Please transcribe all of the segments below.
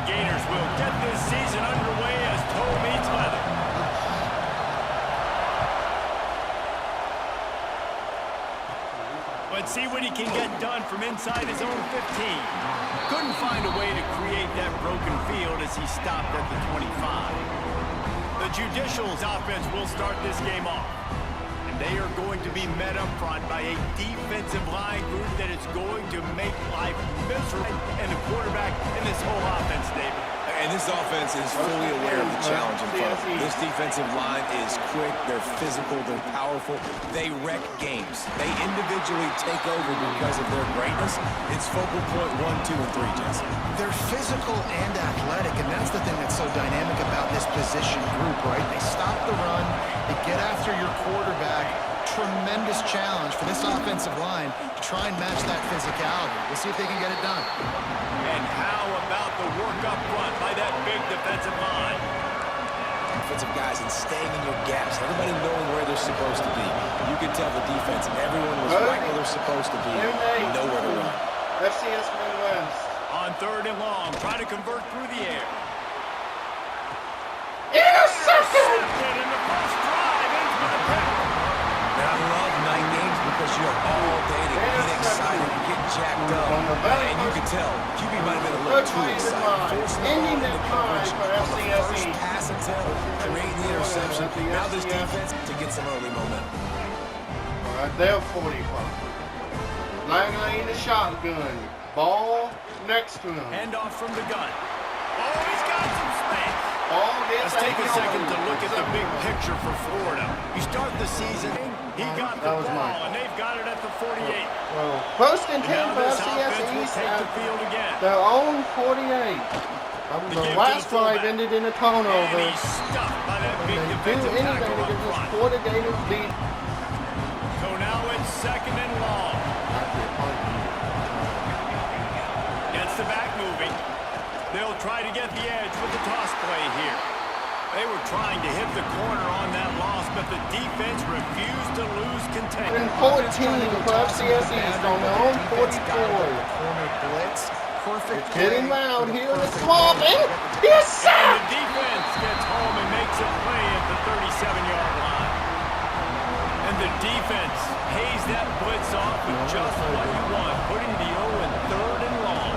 Gators will get this season underway as toe meets leather. Let's see what he can get done from inside his own 15. Couldn't find a way to create that broken field as he stopped at the 25. The Judicials offense will start this game off. And they are going to be met up front by a defensive line group that is going to make life miserable and the quarterback in this whole offense, David. And this offense is fully aware of the challenge in front of them. This defensive line is quick, they're physical, they're powerful. They wreck games. They individually take over because of their greatness. It's focal point 1, 2, and 3, Jesse. They're physical and athletic, and that's the thing that's so dynamic about this position group, right? They stop the run, they get after your quarterback. Tremendous challenge for this offensive line to try and match that physicality. We'll see if they can get it done. And how about the work up front by that big defensive line? Defensive guys and staying in your gaps. Everybody knowing where they're supposed to be. You could tell the defense, everyone was right where they're supposed to be. Nowhere to run. FCS Midwest. On 3rd and long, try to convert through the air. Intercepted! In the first drive into the pit. I love night games because you have all day to get excited, get jacked up. And you can tell, QB might have been a little too excited. Ending that drive for FCS East. Pass attempt, create the interception. Now this defense to get some early momentum. All right, they're 45. Langley in the shotgun. Ball next to him. Handoff from the gun. Oh, he's got some space. Ball gets Let's take a second to look at the big picture for Florida. You start the season, he got the ball, and they've got it at the 48. Well, first and 10 Now for this FCS offense will East take the at field again. their own 48. The last drive ended in a turnover. And he's stuffed by that big They do defensive anything tackle to up get this front. Florida Gators beat. So now it's 2nd and long. Gets the back moving. They'll try to get the edge with the toss play here. They were trying to hit the corner on that loss, but the defense refused to lose contact. And 14 for FCS East on their own 44. Corner blitz. Perfect. It's getting loud here in the swamp. And he's And sacked! the defense gets home and makes a play at the 37-yard line. And the defense pays that blitz off with just what you want, putting the 0 in 3rd and long.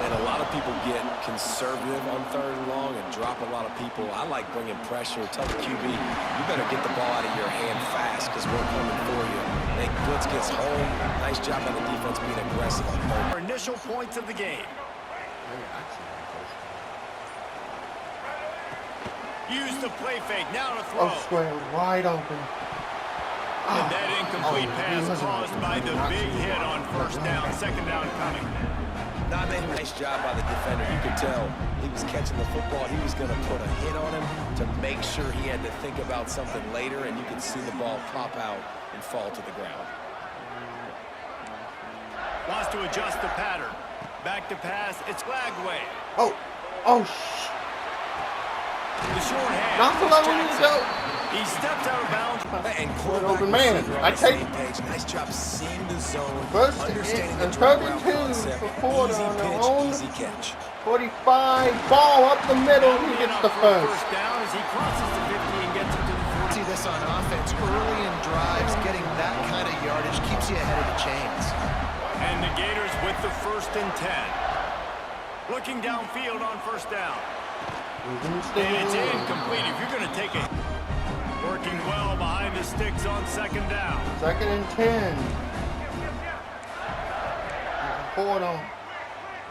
And a lot of people get conservative on 3rd and long and drop a lot of people. I like bringing pressure. Tell the QB, you better get the ball out of your hand fast because we're coming for you. And blitz gets home. Nice job by the defense being aggressive on 3rd. Our initial points of the game. Use the play fake, now to throw. Oh, square, wide open. And that incomplete pass caused by the big hit on 1st down, 2nd down coming. Not a nice job by the defender. You could tell he was catching the football. He was going to put a hit on him to make sure he had to think about something later, and you could see the ball pop out and fall to the ground. Wants to adjust the pattern. Back to pass, it's Lagway. Oh, The short hand. not the level we need to go. He steps out of bounds. And Open man. I take nice job seeing the zone, first understanding the and drop 32 route concept. for Florida Easy on their pitch, own easy catch. 45. Ball up the middle. He gets the first. First down as he crosses the 50 and gets into the 40. See this on offense early in drives. Getting that kind of yardage keeps you ahead of the chains. And the Gators with the 1st and 10. Looking downfield on 1st down. And it's incomplete. If you're going to take it. Working well behind the sticks on 2nd down. 2nd and 10. Florida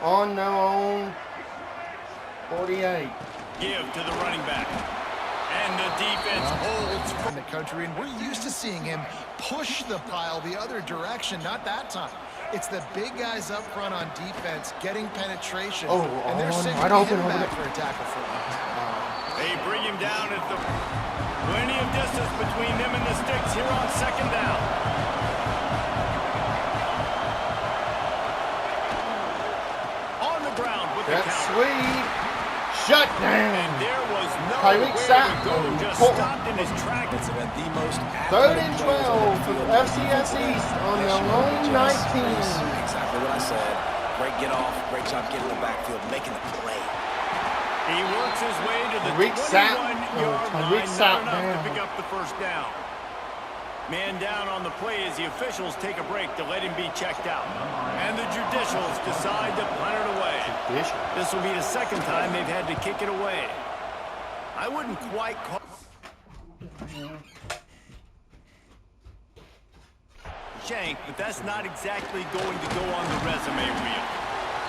on their own 48. Give to the running back. And the defense holds. In the country, and we're used to seeing him push the pile the other direction. Not that time. It's the big guys up front on defense getting penetration. And they're signaling him back for a tackle for him. They bring him down at the plenty of distance between them and the sticks here on 2nd down. On the ground with the That's count. sweet. Shut down. And there was Tyreek nowhere Sapp. to go. Just stopped in his tracks. It's about the most 3rd and 12 for FCS East on their own 19. Exactly what I said. Great get off. Great job getting the backfield, making the play. He works his way to the Tyreek Sapp. 21-yard line, Tyreek Sapp not enough down. to pick up the first down. Man down on the play as the officials take a break to let him be checked out. And the judicials decide to punt it away. This will be the second time they've had to kick it away. I wouldn't quite call... Shank, but that's not exactly going to go on the resume reel.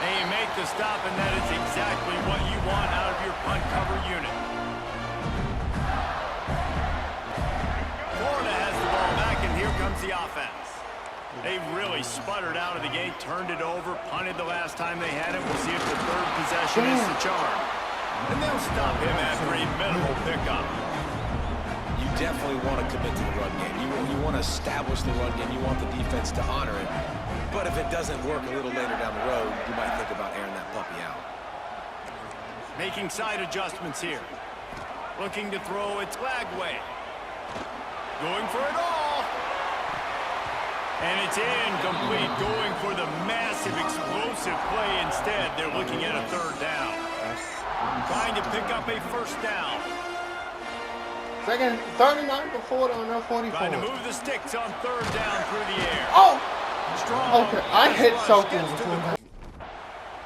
They make the stop, and that is exactly what you want out of your punt cover unit. Florida has the ball back, and here comes the offense. They really sputtered out of the gate, turned it over, punted the last time they had it. We'll see if the third possession is the charm. And they'll stop him after a minimal pickup. You definitely want to commit to the run game. You want to establish the run game. You want the defense to honor it. But if it doesn't work a little later down the road, you might think about airing that puppy out. Making side adjustments here. Looking to throw, it's Lagway. Going for it all. And it's incomplete, going for the massive explosive play instead. They're looking at a third down. Trying to pick up a first down. Second, 39 before on 44. Trying to move the sticks on third down through the air. Oh! Strong. Okay, I hit something Gets to before that.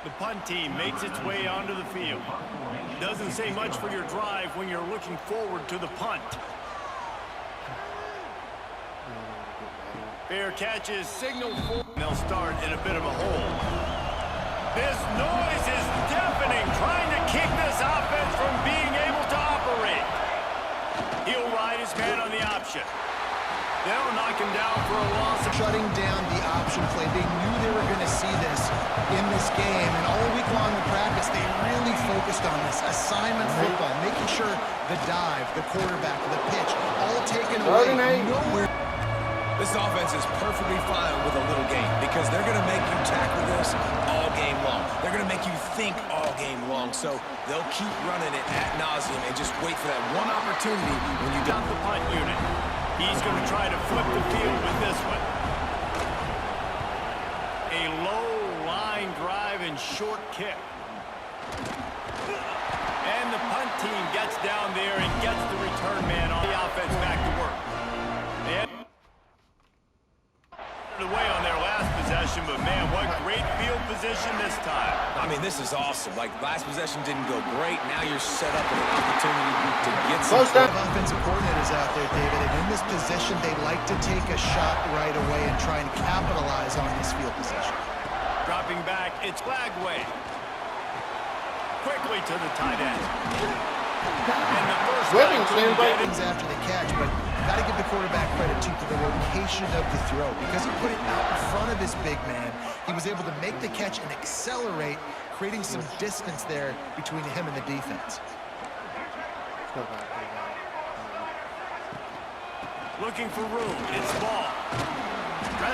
The punt team makes its way onto the field. Doesn't say much for your drive when you're looking forward to the punt. Fair catches signal for. They'll start in a bit of a hole. This noise is deafening, trying to keep this offense from being able to operate. He'll ride his man on the option. They'll knock him down for a loss. Shutting down the option play. They knew they were going to see this in this game, and all week long in practice, they really focused on this assignment football, making sure the dive, the quarterback, the pitch, all taken away. Nowhere. This offense is perfectly fine with a little game because they're going to make you tackle this all game long. They're going to make you think all game long. So they'll keep running it ad nauseum and just wait for that one opportunity when you Got the punt unit. He's going to try to flip the field with this one. A low line drive and short kick. And the punt team gets down there and gets the return man on the offense back to work. They had it away on their last possession, but man, what great field position this time. I mean, this is awesome. Like, last possession didn't go great. Now you're set up with an opportunity to get some... Offensive coordinators out there, David, and in this position, they like to take a shot right away and try and capitalize on this field position. Dropping back, it's Lagway. Quickly to the tight end. And the first Things after the catch, but got to give the quarterback credit too for the location of the throw. Because he put it out in front of his big man, he was able to make the catch and accelerate, creating some distance there between him and the defense. looking for room. It's Ball.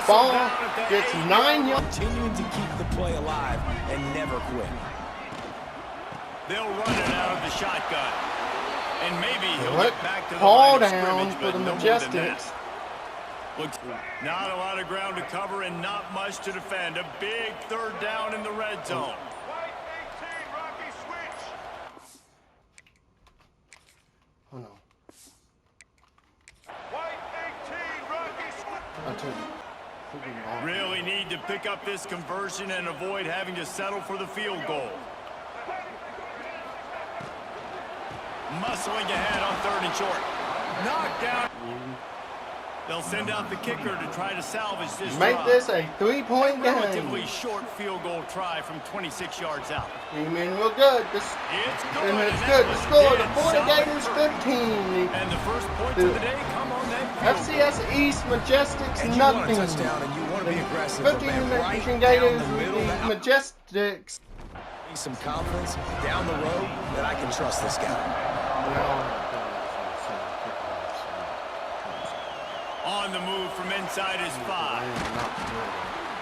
Ball gets 9 yards. Continuing to keep the play alive and never quit. They'll run it out of the shotgun. And maybe he'll Let get back to the Paul line of down scrimmage, for but the no more than that. Majestics. Looks not a lot of ground to cover and not much to defend. A big third down in the red zone. Oh no. I tell you. Really need to pick up this conversion and avoid having to settle for the field goal. Muscling ahead on 3rd and short. Knockdown. They'll send out the kicker to try to salvage this Make drive. this a 3-point game. Relatively short field goal try from 26 yards out. Real good. It's good. And it's that good. The was score, the dead 40 solid Gators third. 15. And the first points of the day come on that field goal. FCS East Majestics And you want a nothing. touchdown and you want to be aggressive, but 15 man, right Michigan down Gators the middle, the Majestics. some confidence down the road that I can trust this guy. On the move from inside his 5.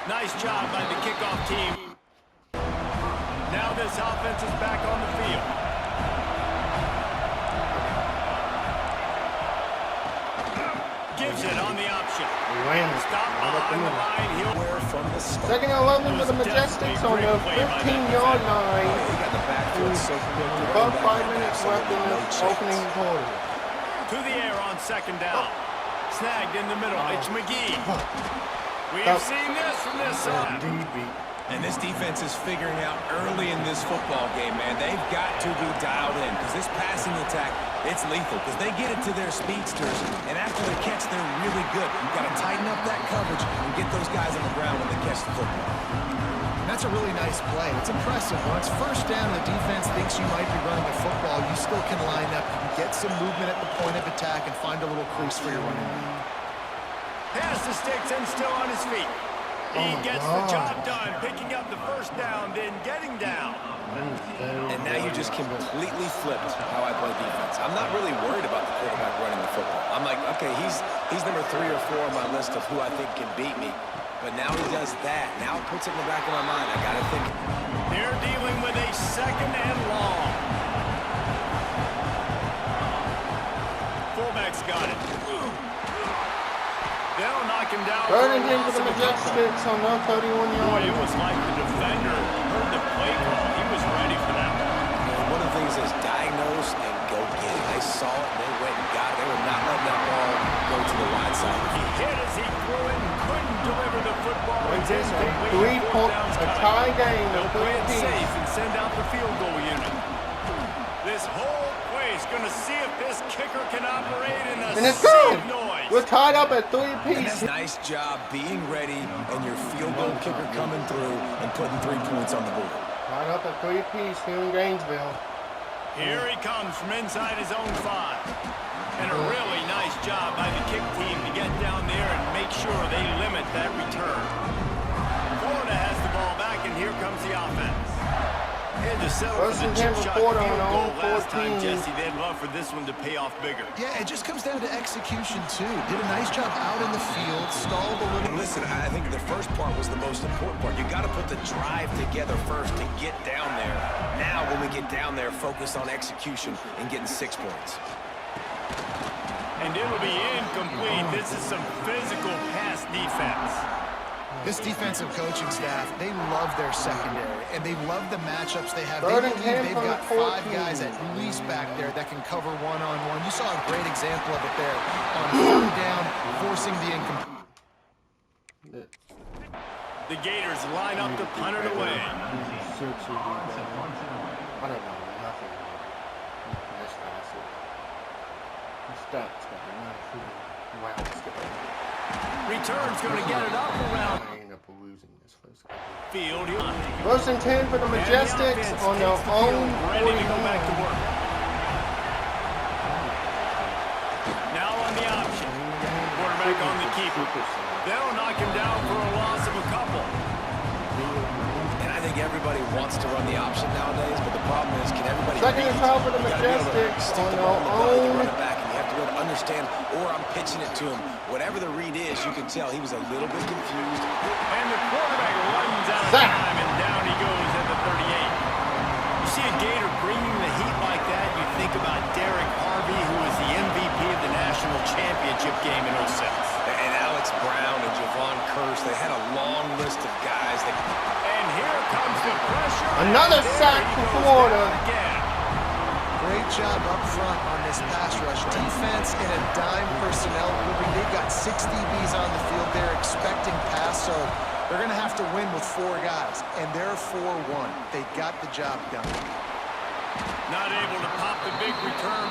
Nice job by the kickoff team. Now this offense is back on the field. Gives it on the option. Stop behind the line. He'll From the start. Second and 11 for the Majestics on the 15-yard line. He got the backfield so quick to About 5 minutes left in this opening quarter. To the air on second down. Snagged in the middle. It's McGee. We've seen this from this side. And this defense is figuring out early in this football game, man. They've got to be dialed in because this passing attack, it's lethal because they get it to their speedsters, and after the catch, they're really good. You've got to tighten up that coverage and get those guys on the ground when they catch the football. And that's a really nice play. It's impressive. When it's first down, the defense thinks you might be running the football. You still can line up. You can get some movement at the point of attack and find a little crease for your running back. Pass the sticks and still on his feet. He gets the job done, picking up the first down, then getting down. And now you just completely flipped how I play defense. I'm not really worried about the quarterback running the football. I'm like, okay, he's number 3 or 4 on my list of who I think can beat me. But now he does that. Now it puts it in the back of my mind. I got to think. They're dealing with a second and long. Fullback's got it. They'll knock him down. Running into the Majestics on no 31 Boy, yards. it was like the defender heard the play call. He was ready for that one. And one of the things is diagnose and go get it. They saw it, they went and got it. They were not letting that ball go to the wide side. He hit as he threw it and couldn't deliver the football. It's incomplete. A tie game. They'll play it safe and send out the field goal unit. This whole place going to see if this kicker can operate in a And it's good. noise. We're tied up at 3 apiece. Nice job being ready and your field goal kicker coming through and putting 3 points on the board. Tied up at 3 apiece here in Gainesville. Here he comes from inside his own 5. And a really nice job by the kick team to get down there and make sure they limit that return. Florida has the ball back, and here comes the offense. Had to settle for the chip shot field goal last time, Jesse. They'd love for this one to pay off bigger. Yeah, it just comes down to execution, too. Did a nice job out in the field, stalled a little. And listen, I think the first part was the most important part. You got to put the drive together first to get down there. Now, when we get down there, focus on execution and getting 6 points. And it'll be incomplete. This is some physical pass defense. This defensive coaching staff, they love their secondary, and they love the matchups they have. They Third and believe 10 they've from got the 5 14. guys at least back there that can cover one-on-one. You saw a great example of it there on 3rd down, forcing the incomplete. The Gators line up to punt it away. I don't know nothing. This stats got wow. Return's going to get it up around I end up losing this first game. field. 1st and 10 for the Majestics on their own ready to go back to 49. work. Now on the option. Quarterback on the keeper. They'll knock him down for a loss of a couple. And I think everybody wants to run the option nowadays, but the problem is, can everybody... Second and 12 for the You gotta be able to Majestics stick on the their ball in the belly, own. run it back, and you have to be able to understand, or I'm pitching it to him. Whatever the read is, you can tell he was a little bit confused. And the quarterback runs out of Sack. time, and down he goes at the 38. You see a Gator bringing the heat like that, you think about Derek Harvey, who was the MVP of the national championship game in 06. And Alex Brown and Javon Curse, they had a long list of guys that... And here comes the pressure. Another and there sack he for goes Florida. down again. Great job up front on this pass rush. Defense in a dime personnel grouping. They've got 6 DBs on the field. They're expecting pass, so they're going to have to win with 4 guys. And they're 4-1. They got the job done. Not able to pop the big return.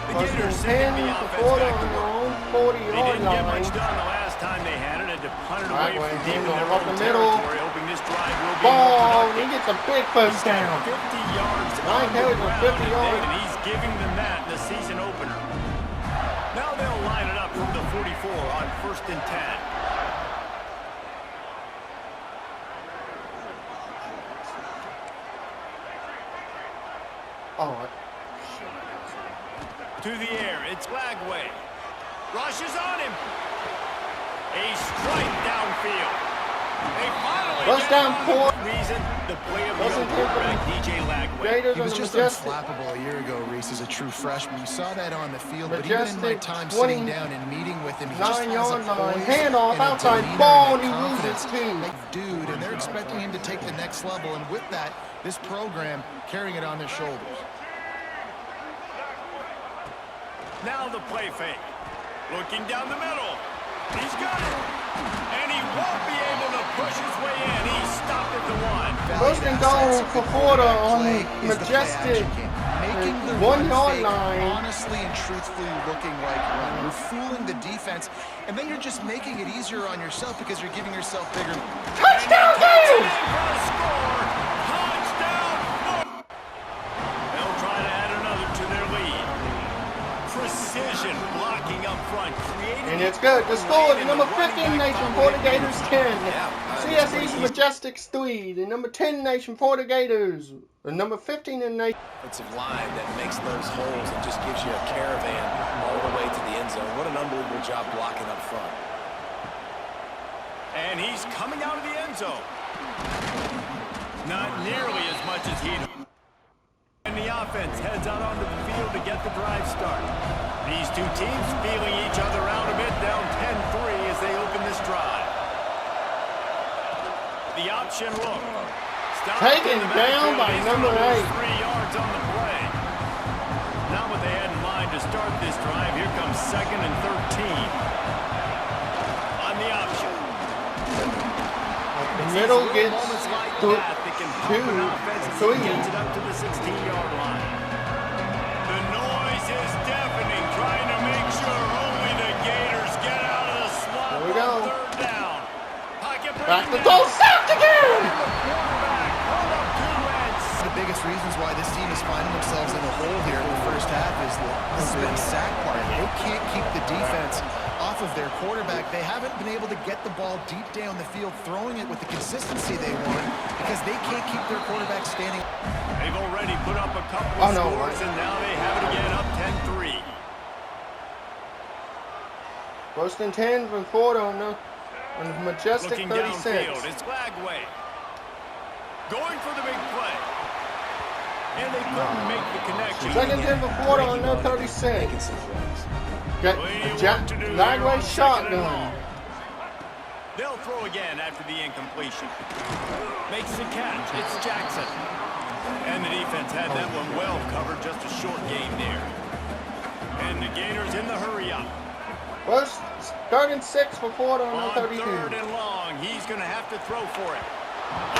The 1st Gators and sending 10 the for offense Florida back to on their work. own They 40-yard didn't get much line. done the last time they had it. Had to punt it Right away way, from deep in handoff their up own the middle. territory, hoping this drive will be more Ball, he productive. gets a big first down. 50 yards Nine on the carries for ground 50 today, yards. and he's giving them that in the season opener. Now they'll line it up from the 44 on 1st and 10. Oh, To the air, it's Lagway. Rushes on him. A strike downfield. They finally First get down, on four. the reason the play of the First and 10 for quarterback, DJ Lagway. Gators He on was the just Majestic. unflappable a year ago, Reese, as a true freshman. You saw that on the field, but even in my Majestic time sitting down and meeting with him, he just has a 9-yard line. poise Handoff and a outside demeanor ball, and and a he loses confidence. two. Dude, and they're expecting him to take the next level, and with that, this program carrying it on their shoulders. Now the play fake. Looking down the middle. He's got it. And he won't be able to push his way in. He's stopped at the one. First and goal for Florida on Majestic. Making the 1 run yard fake line. honestly and truthfully looking like run. You're fooling the defense, and then you're just making it easier on yourself because you're giving yourself bigger. Touchdown, Gators! Score! Touchdown! They'll try to add another to their lead. Precision blocking up front, creating... And it's good. The score is number 15 nation, Florida Gators 10. CSE's Majestics 3. The number 10 nation, Florida Gators. The number 15 in nation. Offensive line that makes those holes and just gives you a caravan all the way to the end zone. What an unbelievable job blocking up front. And he's coming out of the end zone. Not nearly as much as he'd... And the offense heads out onto the field to get the drive started. These two teams feeling each other out a bit, down 10-3 as they open this drive. The option look. Taken down by number 8. 3 yards on the play. Not what they had in mind to start this drive. Here comes 2nd and 13. On the option. The middle gets Moments like 2, that that can pump an offense as he 3. gets it up to the 16-yard line. The noise is deafening, trying to make sure only the Gators get out of the slump. There we go. On 3rd down. Pocket Back to breaking goal. down. Sacked again! Quarterback, hold up 2 ends. The biggest reasons why this team is finding themselves in the hole here in the first half is the sack part. They can't keep the defense off of their quarterback. They haven't been able to get the ball deep down the field, throwing it with the consistency they want because they can't keep their quarterback standing. They've already put up a couple of scores, and now they have it again, up 10-3. First and 10 from Florida on the Majestic Looking 36. downfield, it's Glagway. Going for the big play. And they couldn't make the connection. Second 10 for Florida on the 36. Making some plays. Got Glagway shotgun. They'll throw again after the incompletion. Makes the catch. It's Jackson. And the defense had that one well covered. Just a short game there. And the Gators in the hurry up. First, 3rd and 6 for Florida on the On 32. 3rd and long, he's going to have to throw for it.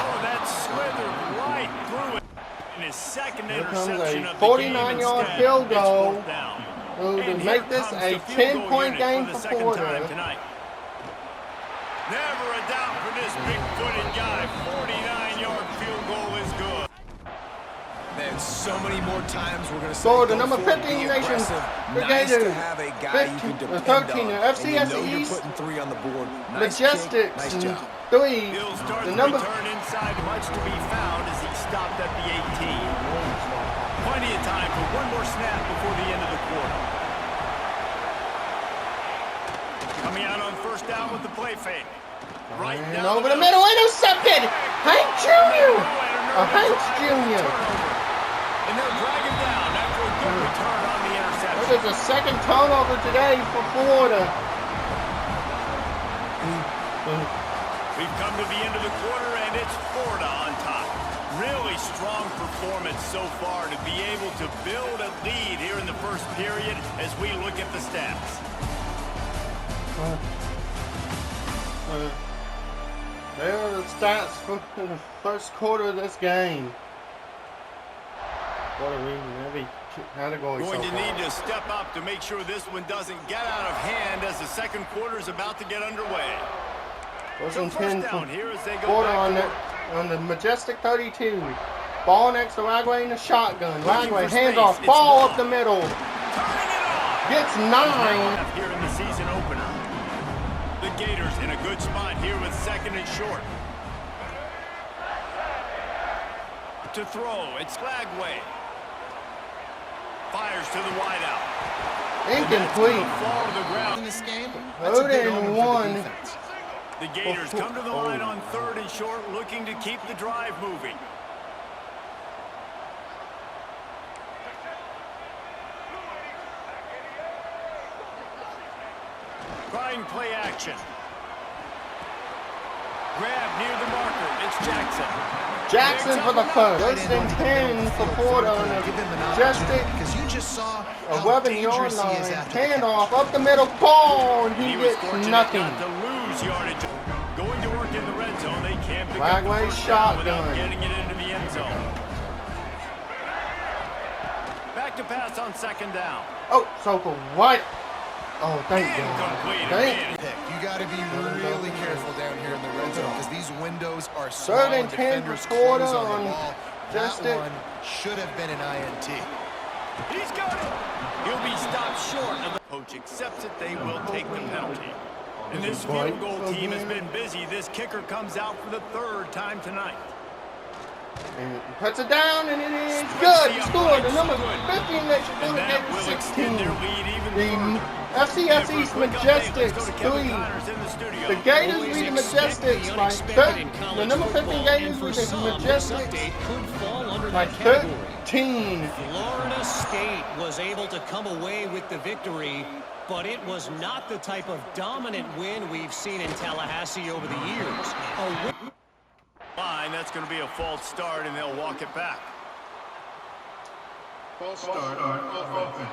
Oh, that slithered right through it. And his second Here comes interception a of the game 49-yard instead. field It's goal. 4th down. To And make here this comes a the field goal 10-point unit game for for the second Florida. time tonight. Never a doubt for this big-footed guy. 49-yard field goal is good. Man, so many more times we're going to say So the go number forward, 15 be nation, aggressive. the Nice Gators, to have a guy you can 15 depend 13, on. FCS and you know East, you're putting 3 on the board. Nice Majestics kick, nice job. 3. He'll start The the number return inside, much to be found as he stopped at the 18. Plenty of time for one more snap before the end of the quarter. Coming out on 1st down with the play fake. Right and down over the middle, intercepted. Hank Jr. Hanks Jr. And they'll drag him down after a good return on the interception. There's a second turnover today for Florida. We've come to the end of the quarter, and it's Florida on top. Really strong performance so far to be able to build a lead here in the first period as we look at the stats. There are the stats from the first quarter of this game. What a reading every category Going so to far. need to step up to make sure this one doesn't get out of hand as the second quarter is about to get underway. First So and first 10 down for here as they go Florida back on the Majestic 32. Ball next to Lagway in the shotgun. Looking Lagway for handoff. space. Ball It's up the middle. turning it on. Gets 9. Here in the season opener. The Gators in a good spot here with 2nd and short. To throw, it's Glagway. Fires to the wideout. Incomplete. Fall to the ground. In this game, that's a Third good and omen for the 1. defense. The Gators come to the line on 3rd and short, looking to keep the drive moving. showing play action. Grab near the marker. It's Jackson. Jackson for the first. First and 10 for Porter on a Majestic because you just saw how 11-yard dangerous he is line. after the Handoff up the middle, ball, and he He was gets fortunate nothing. not to lose yardage. Going to work in the red zone. They can't pick Flag up the line first down without shotgun. getting it into the end zone. Back to pass on second down. Oh, Sokol White. Oh, thank God. Incomplete Thank again. pick. You got to be really careful down here in the red zone because these windows are Third small and and 10 for defenders Porter close on on the ball. That Majestic. one should have been an INT. He's got it. He'll be stopped short of the coach accepts it. They will take the penalty. And this field goal team has been busy. This kicker comes out for the third time tonight. And puts it down, and it is good. He scored. The number 15 that should And that do will it, extend 16. their lead even The further. FCS And East for a quick update, let's Majestics go to Kevin 3. Connors in the studio. The Gators lead the Majestics by 13. The number 15 Gators lead the Majestics by 13. Florida State was able to come away with the victory, but it was not the type of dominant win we've seen in Tallahassee over the years. A win Line, that's going to be a false start, and they'll walk it back. False start on offense.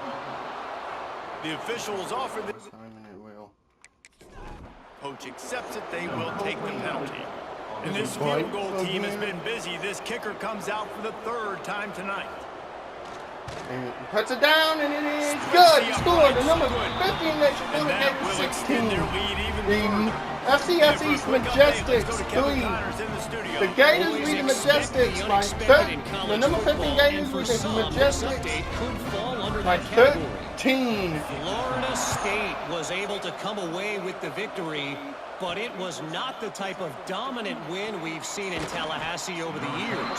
The officials offer the Simon, it will. coach accepts it. They will take the penalty. And this field goal team has been busy. This kicker comes out for the third time tonight. And puts it down, and it is good. He scored. The number 15 that should do And it, that Gators will 16. extend their lead even The further. FCS And East for a quick update, let's go to Majestics Kevin 3. Connors in the studio. The Gators always lead the expect Majestics the by unexpected in 13. college The number 15 football, Gators and for lead the some, this Majestics update could fall under by that category. 13. Florida State was able to come away with the victory, but it was not the type of dominant win we've seen in Tallahassee over the years.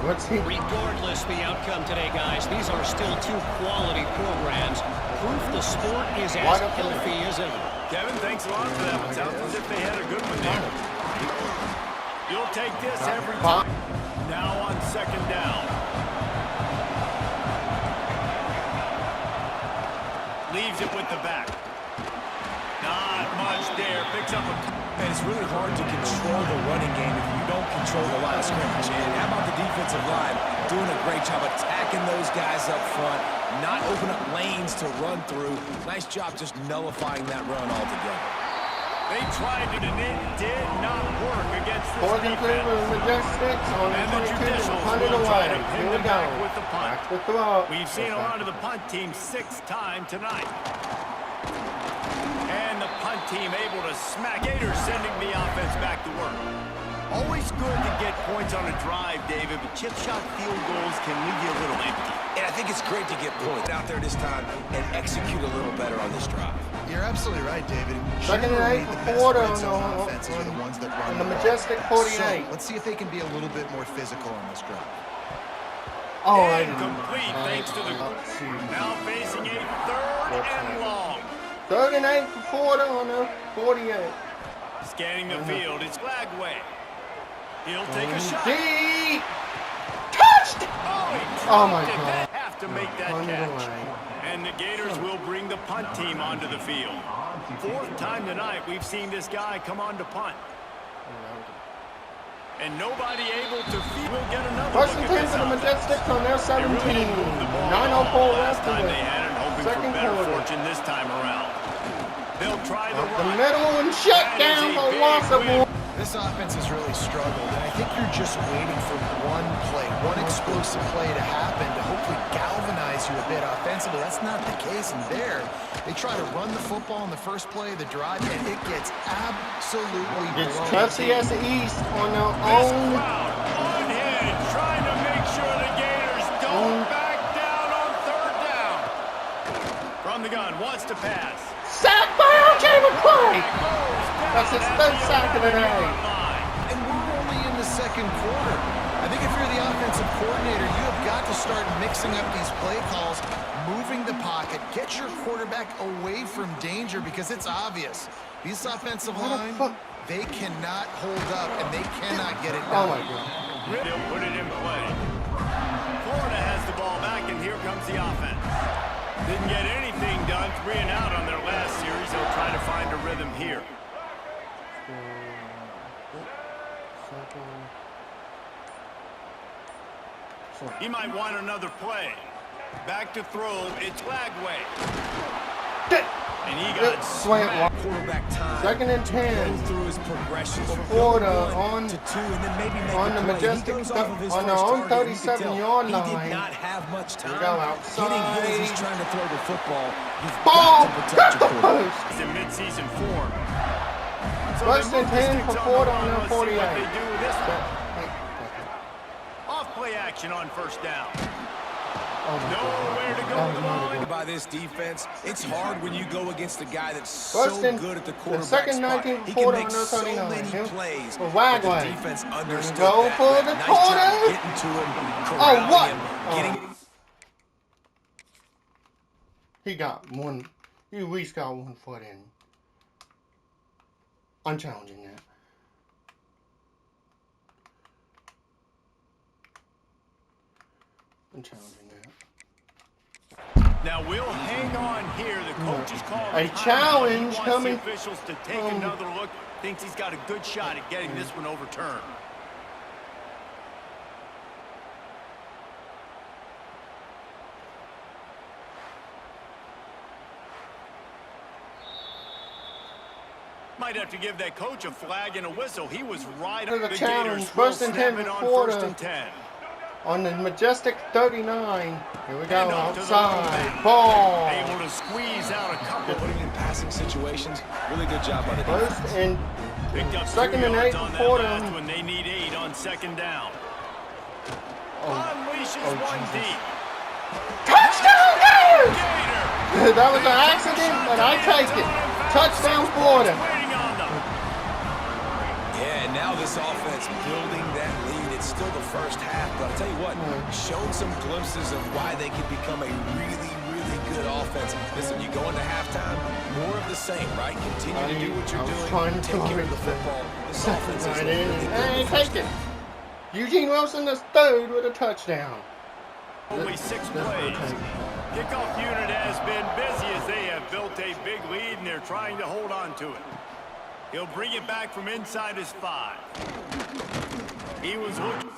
What's he? Regardless the outcome today, guys, these are still two quality programs. Proof the sport is as Wide open. healthy as ever. Kevin, thanks a lot for that one. Sounds as if they had a good one there. You'll take this every time. Now on second down. Leaves it with the back. Not much there. Picks up a... And it's really hard to control the running game if you don't control the line of scrimmage. And how about the defensive line doing a great job attacking those guys up front, not open up lanes to run through. Nice job just nullifying that run altogether. They tried it, and it did not work against this Fourth and 2 for defense. the Majestics on the And the 22 to Judicials punt it will try away. to pin Here we them go. back with the punt. Back to throw. We've seen a lot of the punt team 6th time tonight. And the punt team able to smack. Gators sending the offense back to work. Always good to get points on a drive, David, but chip shot field goals can leave you a little empty. And I think it's great to get points out there this time and execute a little better on this drive. You're absolutely right, David. Second and Generally, 8 the for best Porter red on zone the- offenses are the ones that run on the ball. Majestic 48. So, let's see if they can be a little bit more physical on this drive. Oh, I didn't. Incomplete thanks to the... Let's see. Now facing a third and long. Third and 8 for Porter on the 48. Scanning the field, it's Flagway. He'll take a shot. Deep. Touched. Oh, my he God. have to make that Punt it catch. away. And the Gators will bring the punt team onto the field. 4th time tonight we've seen this guy come on to punt. And nobody able to feed. We'll get another First look and at 10 this for the offense. Majestics on their They 17. really didn't move the ball 9:04 last left in time the they had it, hoping for second better quarter. fortune this time around. They'll try the Up the run. middle and shut That is down a for big loss of win. one. This offense has really struggled, and I think you're just waiting for one play, one explosive play to happen to hopefully galvanize you a bit offensively. That's not the case in there. They try to run the football in the first play of the drive, and it gets absolutely It's blown. FCS East on their This own. crowd unhinged, trying to make sure the Gators don't back down on third down. From the gun, wants to pass. Sack by R.J. McCoy. That's his third sack of the day. And we're only in the second quarter. I think if you're the offensive coordinator, you have got to start mixing up these play calls, moving the pocket, get your quarterback away from danger because it's obvious. These offensive line, they cannot hold up and they cannot get it Oh done. my God. They'll put it in play. Florida has the ball back, and here comes the offense. Didn't get anything done, 3 and out on their last series. They'll try to here. He might want another play. Back to throw. It's Lagway. And he got slant. Quarterback time. 2nd and 10. Go through his progressions. Florida One on to two, and then maybe make on a the play. Majestic He goes off of his on their first own target. You could tell 37-yard He line. did not have much Here time. we go, outside. Getting hit as he's trying to throw the football. You've Ball! got to protect Got your the quarterback. post! in mid-season form. So First they and move the 10 sticks for on Florida the on run. their Let's see what 48. they do with this one. Off-play action on first down. Nowhere to go with the ball. By this defense, it's hard when you go against a guy that's First so and good at the the quarterback second spot. 19 He for can Florida make on their so 39. many Here plays. for But the Wagway. defense understood Go that. for the Nice corner. job getting to him, Oh, corralling what? him, Oh. getting. He got one. He at least got 1 foot in. I'm challenging that. I'm challenging that. Now we'll hang on here. The coach is calling A timeout. challenge He wants coming the officials to take from- another look. Thinks he's got a good shot at getting this one overturned. Might have to give that coach a flag and a whistle. He was right For on the the challenge, Gators. Will first and 10 snap it on Florida. 1st and 10. On the Majestic 39. Here we go. And off to the Outside. left. Ball. Able to squeeze out a couple. Putting in passing situations, really good job by the defense. First and Picked up 2nd 2 and yards 8 on that for last them. one. They need 8 on 2nd down. Unleashes Oh, one Jesus. deep. touchdown, Gators! Gator. That was an accident, but I take it. Touchdown, Florida. Waiting on them. Yeah, and now this offense building that lead. It's still the first half, but I'll tell you what, shown some glimpses of why they could become a really, really good offense. Listen, you go into halftime, more of the same, right? Continue to do what you're doing. Take care of the football. This offense is Right really in. good. Hey, take it. Eugene Wilson is third with a touchdown. Only 6 plays. Kickoff unit has been busy as they have built a big lead and they're trying to hold on to it. He'll bring it back from inside his 5. He was looking.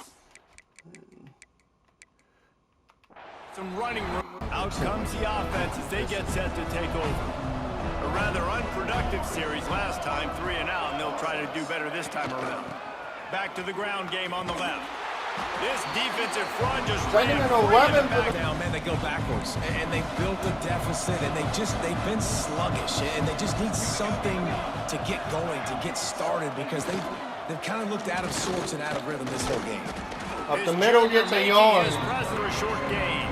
Some running room. Out comes the offense as they get set to take over. A rather unproductive series last time, 3 and out, and they'll try to do better this time around. Back to the ground game on the left. This defensive front just Second ran and free 11 back. for the- Now, man, they go backwards, and they built a deficit, and they've been sluggish, and they just need something to get going, to get started, because they've kind of looked out of sorts and out of rhythm this whole game. Up the This middle junior gets a making yard. his press for a short gain.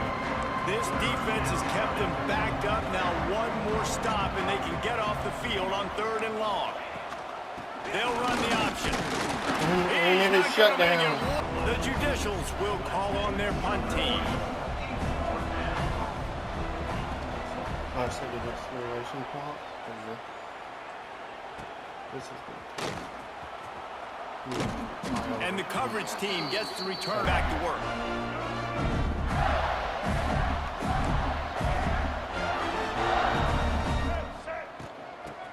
This defense has kept them backed up. Now one more stop, and they can get off the field on 3rd and long. They'll run the option. And it is He's shut not gonna make down. it. The Judicials will call on their punt team. I said the acceleration part. This is good. And the coverage team gets to return back to work.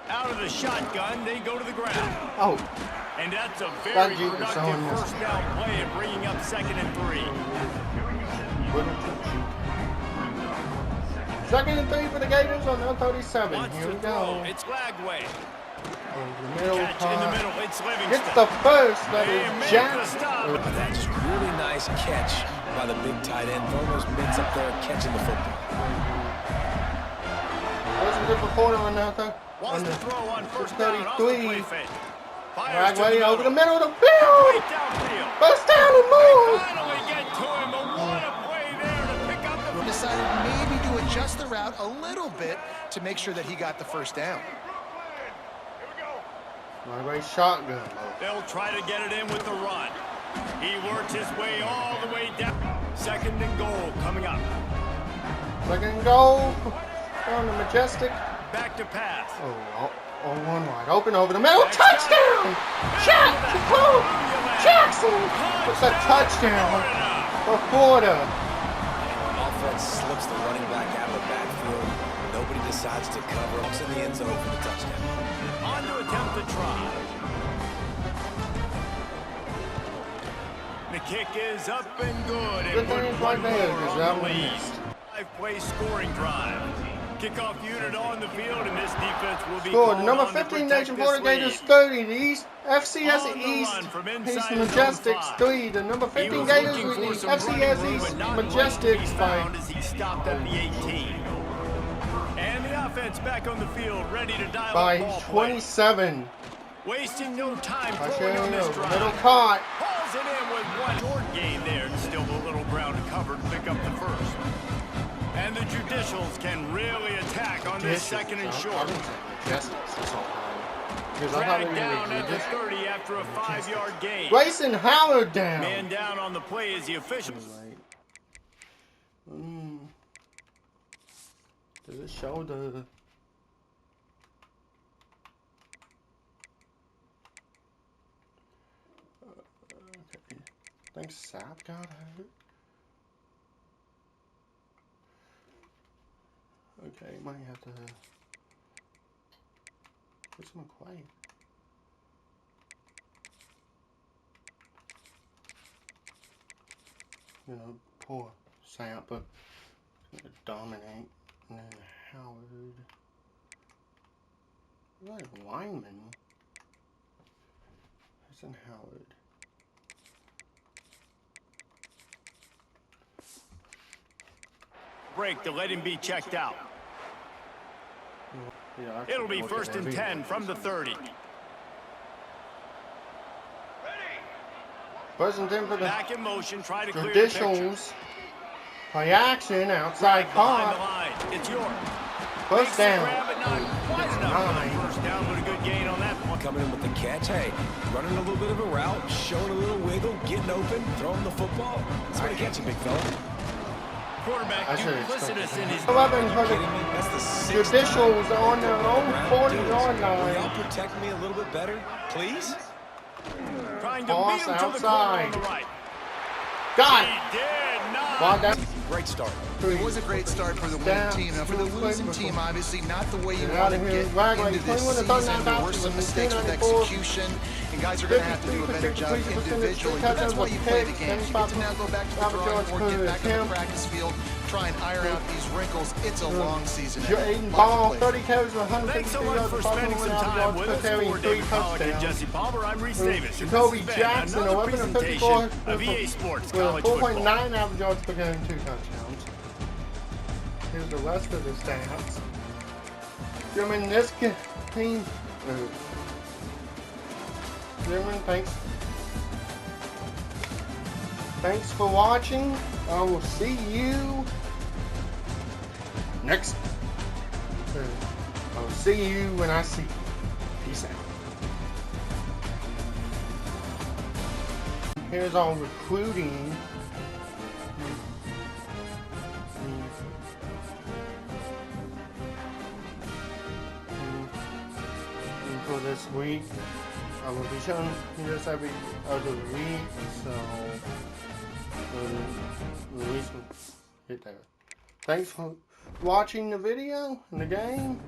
Out of the shotgun, they go to the ground. Oh, And that's a very Thank you for productive showing us. first down play and bringing up 2nd and 3. second and 3 for the Gators on their 37. Wants Here to we throw. go. It's Lagway. Over the middle Catch in the part. middle. It's Livingston. Gets the first. That They is make Jack. the stop. That's really nice catch by the big tight end. Throwing those mitts up there, catching the football. That's a good reporter on that though. Wants On to the throw on first down. Off the 33. play fake. Fires to Ragway the over the middle. middle of the field. Right downfield. First down and more. Finally get to him, but what a play there to pick up the... Decided maybe to adjust the route a little bit to make sure that he got the first down. Ragway shotgun. They'll try to get it in with the run. He works his way all the way down. 2nd and goal coming up. Second and goal on the Majestic. Back to pass. Oh, one wide open over the middle. Touchdown! Jackson with the touchdown for Florida. Offense slips the running back out of the backfield. Nobody decides to cover. It's in the end zone for the touchdown. On to attempt the try. The kick is up and good. Good And thing put it's one right there, more 'cause on that the one lead. missed. 5-play scoring drive. Kickoff unit on the field, and this defense will be Scored called number on to 15 protect Nation this Florida Gators lead. 30. The East FCS On the East. run from He's inside the his own Majestics 5. 3. The number He 15 was Gators looking with for the some FCS running room, East but not like to be Majestics found 5. as he stopped at the 18. And the offense back on the field, ready to dial By up ball play. 27. Wasting no time I throwing on this show drive. middle caught. Hauls it in with one short gain there. Still a little ground to cover to pick up the first. And the Judicials can really attack on this second and short. Dragged down at the 30 after a 5-yard gain. Grayson Howard down. Man down on the play is the official. Does it show the... Okay. I think Sap got hurt. Okay, might have to... Where's McQuaid? You know, poor Sap, but he's gonna dominate. And then Howard. Like Wyman. Who's in Howard? Break to let him be checked out. Yeah, It'll be first and 10 from the 30. First and 10 for the Back in motion, try to clear the picture. Judicials. Play action, outside Behind the caught. line. It's York. First Makes the down. grab, but not quite enough for the first down, but a good gain on that one. Coming in with the catch. Hey, running a little bit of a route, showing a little wiggle, getting open, throwing the football. That's what catch a big fella. Quarterback I should have duplicitous in his 11 for Kidding the me? That's the sixth Judicials on their own time. 40-yard Will y'all line. protect me a little bit better, please? trying to Toss beat him to the corner outside. on the right. Got He did not. Ball down. Great start. It was a great start for the winning Down. team. Now, for the losing team, obviously not the way you Get want out to of here. get Raglan, into this 21 to 39 season. There were some bounces, mistakes with 94. execution, and guys are going to have to do a better job individually. But that's why you play the game. You get to now go back to the drawing board, get back on the practice field, try and iron out these wrinkles. It's a long season. You're ahead. Aiden Lots Ball, to play 30 carries with Thanks so 153 much yards. for Buffalo spending some went out of time yards with per us. carry, For 3 David Pollock and touchdowns. Jesse Palmer, I'm Reese Davis. and Jacoby this has been Jackson, another 11 of presentation 54 of EA Sports with College 4.9 Football. average yards per game, 2 touchdowns. Here's the rest of the stats. German, this team. German, thanks. Thanks for watching. I will see you next. I will see you when I see you. Peace out. Here's all recruiting. For this week, I will be showing you this every other week, so Luis will hit there. Thanks for watching the video and the game.